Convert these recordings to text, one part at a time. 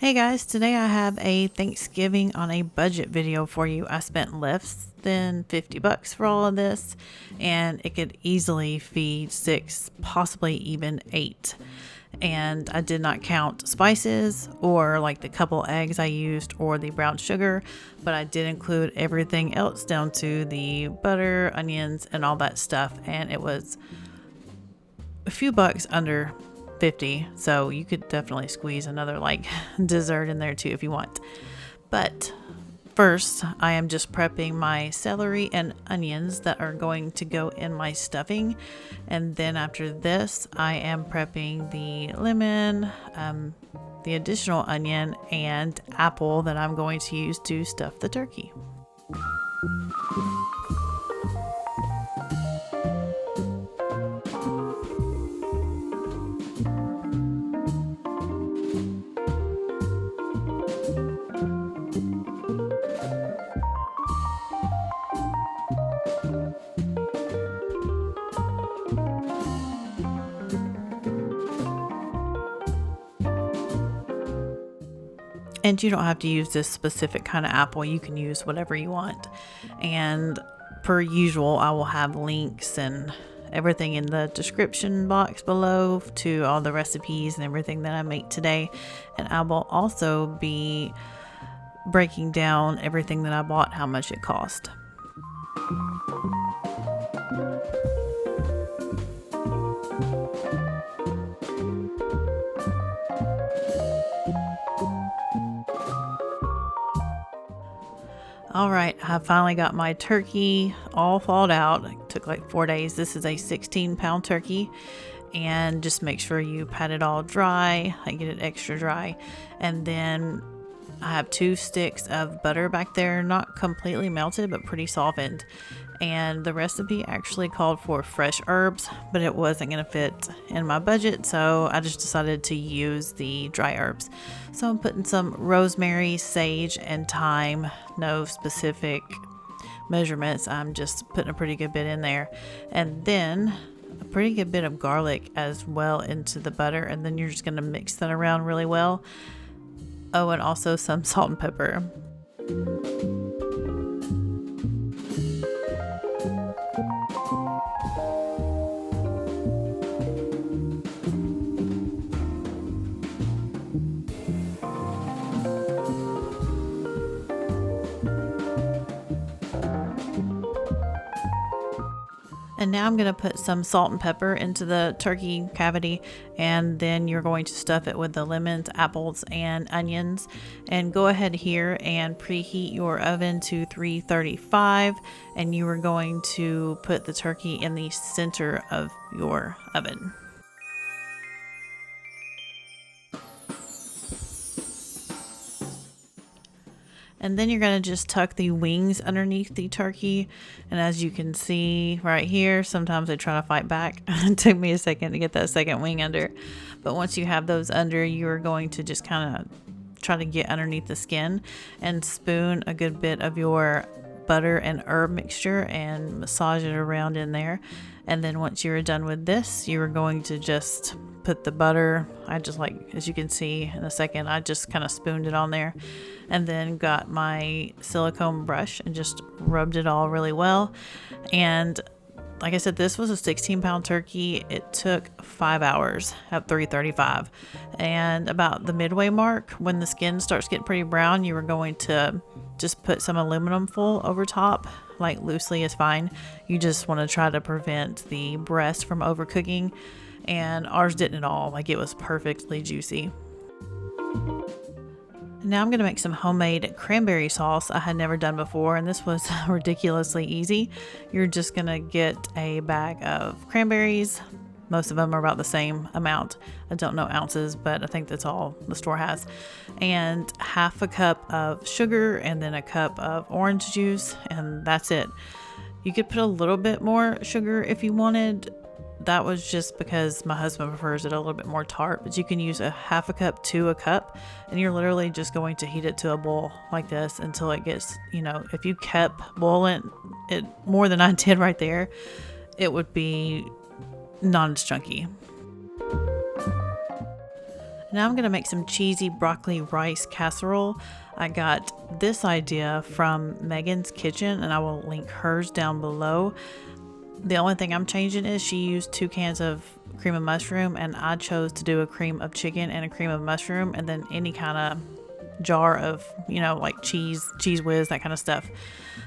Hey guys, today I have a Thanksgiving on a budget video for you. I spent less than $50 for all of this, and it could easily feed 6, possibly even 8. And I did not count spices or like the couple eggs I used or the brown sugar, but I did include everything else down to the butter, onions, and all that stuff. And it was a few bucks under 50, so you could definitely squeeze another like dessert in there too if you want. But first, I am just prepping my celery and onions that are going to go in my stuffing, and then after this I am prepping the lemon, the additional onion and apple that I'm going to use to stuff the turkey. And you don't have to use this specific kind of apple. You can use whatever you want. And per usual, I will have links and everything in the description box below to all the recipes and everything that I make today. And I will also be breaking down everything that I bought, how much it cost. All right, I finally got my turkey all thawed out. It took like 4 days. This is a 16-pound turkey, and just make sure you pat it all dry. I get it extra dry. And then I have 2 sticks of butter back there, not completely melted, but pretty softened. And the recipe actually called for fresh herbs, but it wasn't going to fit in my budget, so I just decided to use the dry herbs. So I'm putting some rosemary, sage, and thyme. No specific measurements. I'm just putting a pretty good bit in there. And then a pretty good bit of garlic as well into the butter, and then you're just going to mix that around really well. Oh, and also some salt and pepper. And now I'm going to put some salt and pepper into the turkey cavity, and then you're going to stuff it with the lemons, apples, and onions. And go ahead here and preheat your oven to 335, and you are going to put the turkey in the center of your oven. And then you're going to just tuck the wings underneath the turkey. And as you can see right here, sometimes they try to fight back. It took me a second to get that second wing under. But once you have those under, you're going to just kind of try to get underneath the skin and spoon a good bit of your butter and herb mixture and massage it around in there. And then once you're done with this, you're going to just put the butter, I just like, as you can see in a second, I just kind of spooned it on there, and then got my silicone brush and just rubbed it all really well. And like I said, this was a 16-pound turkey. It took 5 hours at 335. And about the midway mark, when the skin starts getting pretty brown, you are going to just put some aluminum foil over top, like loosely is fine. You just want to try to prevent the breast from overcooking. And ours didn't at all. Like, it was perfectly juicy. Now I'm going to make some homemade cranberry sauce I had never done before, and this was ridiculously easy. You're just going to get a bag of cranberries. Most of them are about the same amount. I don't know ounces, but I think that's all the store has. And half a cup of sugar, and then a cup of orange juice, and that's it. You could put a little bit more sugar if you wanted. That was just because my husband prefers it a little bit more tart, but you can use a half a cup to a cup, and you're literally just going to heat it to a boil like this until it gets, if you kept boiling it more than I did right there, it would be not as chunky. Now I'm gonna make some cheesy broccoli rice casserole. I got this idea from Megan's Kitchen and I will link hers down below. The only thing I'm changing is she used 2 cans of cream of mushroom and I chose to do a cream of chicken and a cream of mushroom, and then any kind of jar of, like cheese whiz, that kind of stuff.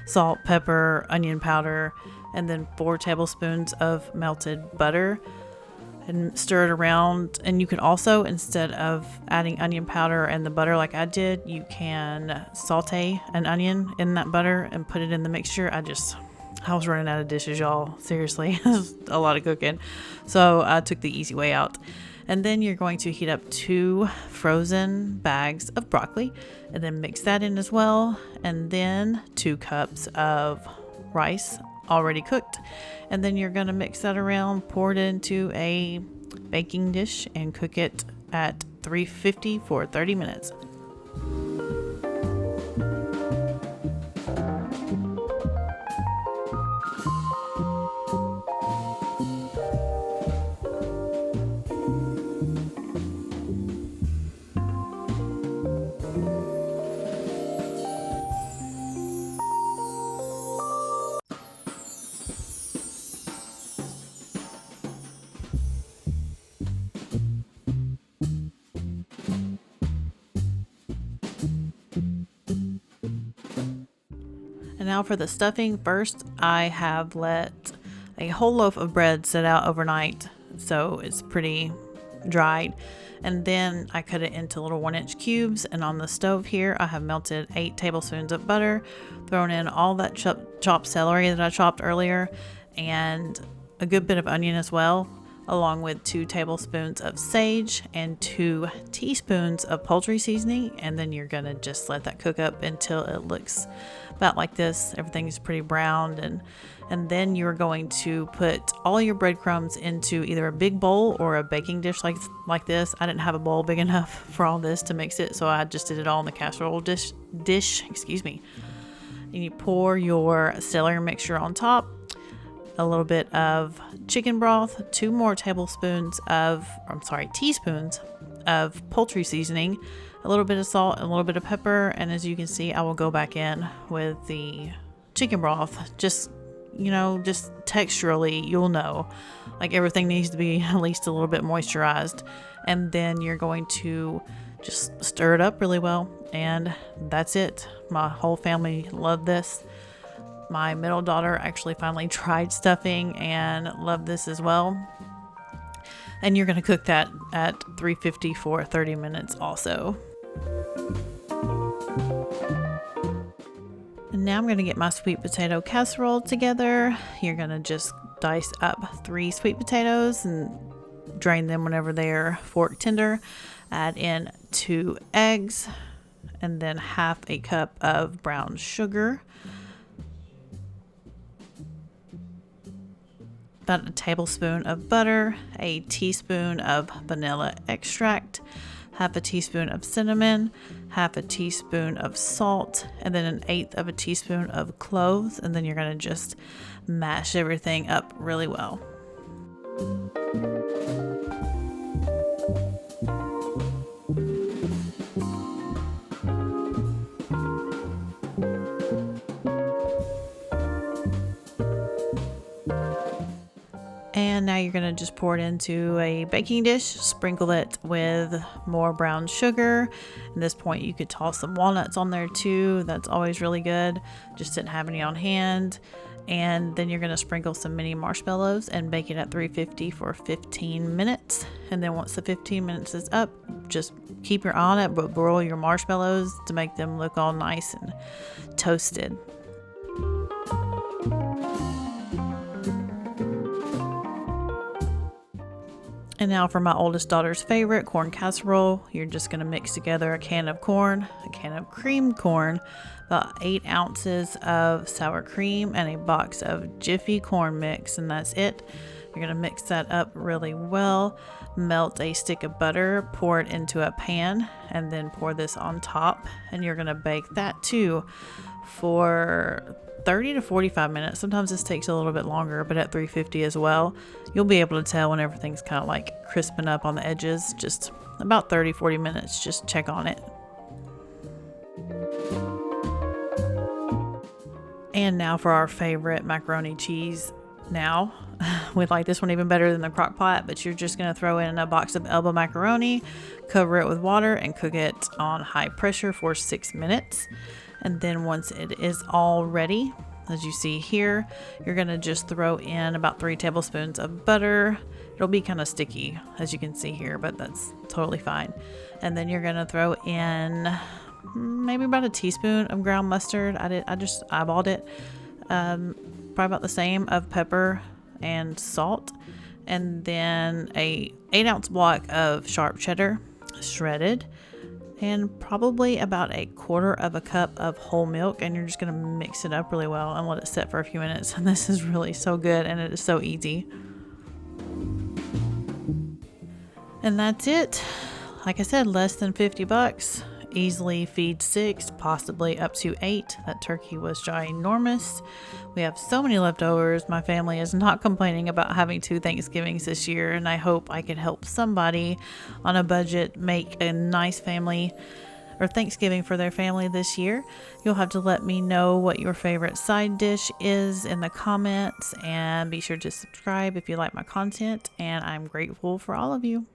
Salt, pepper, onion powder, and then 4 tablespoons of melted butter. And stir it around. And you can also, instead of adding onion powder and the butter like I did, you can saute an onion in that butter and put it in the mixture. I was running out of dishes, y'all. Seriously, it was a lot of cooking. So I took the easy way out. And then you're going to heat up 2 frozen bags of broccoli and then mix that in as well. And then 2 cups of rice already cooked, and then you're going to mix that around, pour it into a baking dish and cook it at 350 for 30 minutes. And now for the stuffing. First, I have let a whole loaf of bread sit out overnight, so it's pretty dried. And then I cut it into little 1-inch cubes, and on the stove here I have melted 8 tablespoons of butter, thrown in all that chopped celery that I chopped earlier, and a good bit of onion as well, along with 2 tablespoons of sage and 2 teaspoons of poultry seasoning. And then you're gonna just let that cook up until it looks about like this. Everything is pretty browned, and then you're going to put all your breadcrumbs into either a big bowl or a baking dish like this. I didn't have a bowl big enough for all this to mix it, so I just did it all in the casserole dish. And you pour your celery mixture on top, a little bit of chicken broth, 2 more teaspoons of poultry seasoning, a little bit of salt, and a little bit of pepper. And as you can see, I will go back in with the chicken broth. Just texturally, you'll know, like everything needs to be at least a little bit moisturized. And then you're going to just stir it up really well, and that's it. My whole family loved this. My middle daughter actually finally tried stuffing and loved this as well. And you're going to cook that at 350 for 30 minutes also. And now I'm going to get my sweet potato casserole together. You're going to just dice up 3 sweet potatoes and drain them whenever they're fork tender. Add in 2 eggs and then half a cup of brown sugar. About a tablespoon of butter, a teaspoon of vanilla extract, half a teaspoon of cinnamon, half a teaspoon of salt, and then 1/8 of a teaspoon of cloves. And then you're going to just mash everything up really well. And now you're going to just pour it into a baking dish, sprinkle it with more brown sugar. At this point, you could toss some walnuts on there too. That's always really good. Just didn't have any on hand. And then you're going to sprinkle some mini marshmallows and bake it at 350 for 15 minutes. And then once the 15 minutes is up, just keep your eye on it, but broil your marshmallows to make them look all nice and toasted. And now for my oldest daughter's favorite, corn casserole. You're just going to mix together a can of corn, a can of creamed corn, about 8 ounces of sour cream, and a box of Jiffy corn mix, and that's it. You're gonna mix that up really well. Melt a stick of butter, pour it into a pan, and then pour this on top. And you're gonna bake that too for 30 to 45 minutes. Sometimes this takes a little bit longer, but at 350 as well. You'll be able to tell when everything's kind of like crisping up on the edges. Just about 30-40 minutes, just check on it. And now for our favorite macaroni cheese. Now we like this one even better than the crock pot, but you're just going to throw in a box of elbow macaroni, cover it with water, and cook it on high pressure for 6 minutes. And then once it is all ready, as you see here, you're going to just throw in about 3 tablespoons of butter. It'll be kind of sticky, as you can see here, but that's totally fine. And then you're going to throw in maybe about a teaspoon of ground mustard. I just eyeballed it. Probably about the same of pepper and salt. And then a 8-ounce block of sharp cheddar, shredded. And probably about 1/4 cup of whole milk, and you're just going to mix it up really well and let it sit for a few minutes. And this is really so good, and it is so easy. And that's it. Like I said, less than $50. Easily feed 6, possibly up to 8. That turkey was ginormous. We have so many leftovers. My family is not complaining about having 2 Thanksgivings this year, and I hope I can help somebody on a budget make a nice family or Thanksgiving for their family this year. You'll have to let me know what your favorite side dish is in the comments, and be sure to subscribe if you like my content, and I'm grateful for all of you.